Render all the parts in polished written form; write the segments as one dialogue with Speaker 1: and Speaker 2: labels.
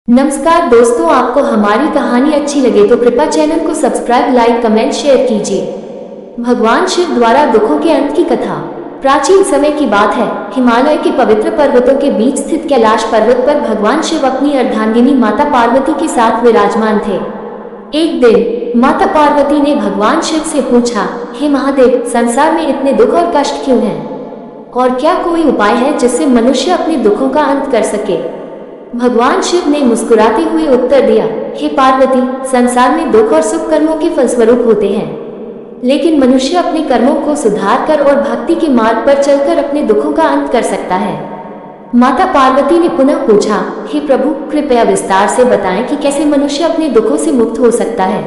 Speaker 1: नमस्कार दोस्तों, आपको हमारी कहानी अच्छी लगे तो कृपया चैनल को सब्सक्राइब, लाइक, कमेंट, शेयर कीजिए। भगवान शिव द्वारा दुखों के अंत की कथा। प्राचीन समय की बात है। हिमालय के पवित्र पर्वतों के बीच स्थित कैलाश पर्वत पर भगवान शिव अपनी अर्धांगिनी माता पार्वती के साथ विराजमान थे। एक दिन माता पार्वती ने भगवान शिव से पूछा, हे महादेव, संसार में इतने दुख और कष्ट क्यों हैं? और क्या कोई उपाय है जिससे मनुष्य अपने दुखों का अंत कर सके? भगवान शिव ने मुस्कुराते हुए उत्तर दिया, हे पार्वती, संसार में दुख और सुख कर्मों के फलस्वरूप होते हैं, लेकिन मनुष्य अपने कर्मों को सुधार कर और भक्ति के मार्ग पर चलकर अपने दुखों का अंत कर सकता है। माता पार्वती ने पुनः पूछा, हे प्रभु, कृपया विस्तार से बताएं कि कैसे मनुष्य अपने दुखों से मुक्त हो सकता है।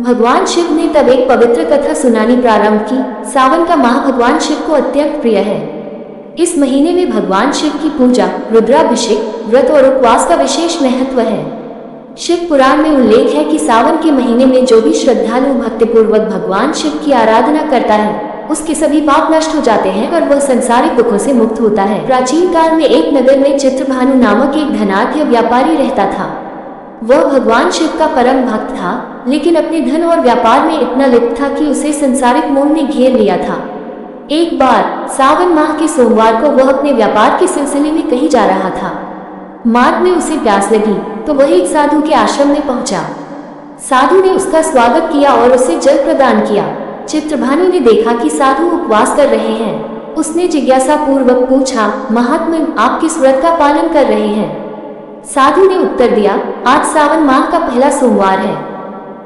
Speaker 1: भगवान शिव ने तब एक पवित्र कथा सुनानी प्रारंभ की। सावन का माह भगवान शिव को अत्यंत प्रिय है। इस महीने में भगवान शिव की पूजा, रुद्राभिषेक, व्रत और उपवास का विशेष महत्व है। शिव पुराण में उल्लेख है कि सावन के महीने में जो भी श्रद्धालु भक्तिपूर्वक भगवान शिव की आराधना करता है, उसके सभी पाप नष्ट हो जाते हैं और वह संसारिक दुखों से मुक्त होता है। प्राचीन काल में एक नगर में चित्रभानु नामक एक धनाढ्य व्यापारी रहता था। वह भगवान शिव का परम भक्त था, लेकिन अपने धन और व्यापार में इतना लिप्त था कि उसे संसारिक मोह ने घेर लिया था। एक बार सावन माह के सोमवार को वह अपने व्यापार के सिलसिले में कहीं जा रहा था। मार्ग में उसे प्यास लगी तो वह एक साधु के आश्रम में पहुंचा। साधु ने उसका स्वागत किया और उसे जल प्रदान किया। चित्रभानु ने देखा कि साधु उपवास कर रहे हैं। उसने जिज्ञासा पूर्वक पूछा, महात्मा, आप किस व्रत का पालन कर रहे हैं? साधु ने उत्तर दिया, आज सावन माह का पहला सोमवार है।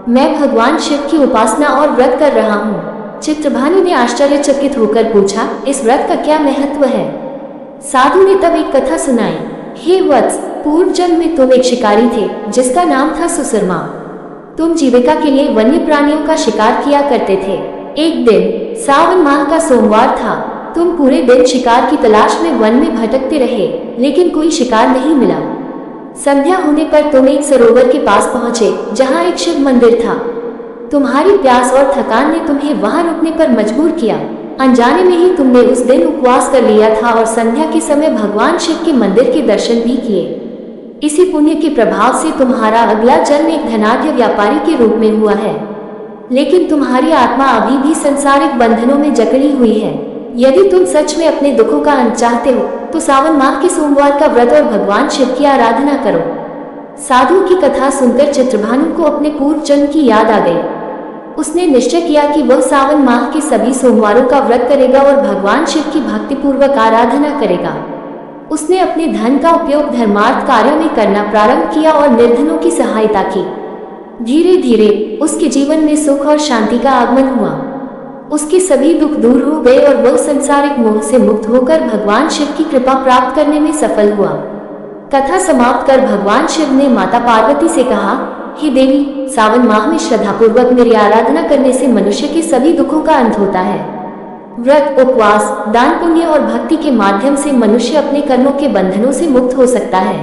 Speaker 1: मैं भगवान शिव की उपासना और व्रत कर रहा हूँ। चित्रभानु ने आश्चर्यचकित होकर पूछा, इस व्रत का क्या महत्व है? साधु ने तब एक कथा सुनाई। हे वत्स, पूर्व जन्म में तुम एक शिकारी थे जिसका नाम था सुसरमा। तुम जीविका के लिए वन्य प्राणियों का शिकार किया करते थे। एक दिन सावन माह का सोमवार था। तुम पूरे दिन शिकार की तलाश में वन में भटकते रहे, लेकिन कोई शिकार नहीं मिला। संध्या होने पर तुम एक सरोवर के पास पहुंचे जहां एक शिव मंदिर था। तुम्हारी प्यास और थकान ने तुम्हें वहां रुकने पर मजबूर किया। अनजाने में ही तुमने उस दिन उपवास कर लिया था और संध्या के समय भगवान शिव के मंदिर के दर्शन भी किए। इसी पुण्य के प्रभाव से तुम्हारा अगला जन्म एक धनाढ्य व्यापारी के रूप में हुआ है, लेकिन तुम्हारी आत्मा अभी भी सांसारिक बंधनों में जकड़ी हुई है। यदि तुम सच में अपने दुखों का अंत चाहते हो तो सावन माह के सोमवार का व्रत और भगवान शिव की आराधना करो। साधु की कथा सुनकर चित्रभानु को अपने पूर्व जन्म की याद आ गई। उसने निश्चय किया कि वह सावन माह के सभी सोमवारों का व्रत करेगा और भगवान शिव की भक्तिपूर्वक आराधना करेगा। उसने अपने धन का उपयोग धर्मार्थ कार्यों में करना प्रारंभ किया और निर्धनों की सहायता की। धीरे धीरे उसके जीवन में सुख और शांति का आगमन हुआ। उसके सभी दुख दूर हो गए और वह संसारिक मोह से मुक्त होकर भगवान शिव की कृपा प्राप्त करने में सफल हुआ। कथा समाप्त कर भगवान शिव ने माता पार्वती से कहा, हे देवी, सावन माह में श्रद्धापूर्वक मेरी आराधना करने से मनुष्य के सभी दुखों का अंत होता है। व्रत, उपवास, दान, पुण्य और भक्ति के माध्यम से मनुष्य अपने कर्मों के बंधनों से मुक्त हो सकता है।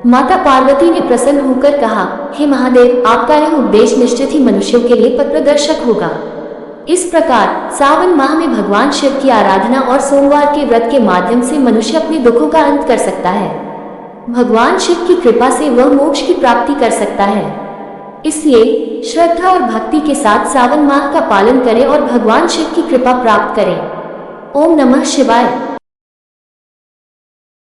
Speaker 1: माता पार्वती ने प्रसन्न होकर कहा, हे महादेव, आपका यह उपदेश निश्चित ही मनुष्यों के लिए पथ प्रदर्शक होगा। इस प्रकार सावन माह में भगवान शिव की आराधना और सोमवार के व्रत के माध्यम से मनुष्य अपने दुखों का अंत कर सकता है। भगवान शिव की कृपा से वह मोक्ष की प्राप्ति कर सकता है। इसलिए श्रद्धा और भक्ति के साथ सावन माह का पालन करें और भगवान शिव की कृपा प्राप्त करें। ओम नमः शिवाय।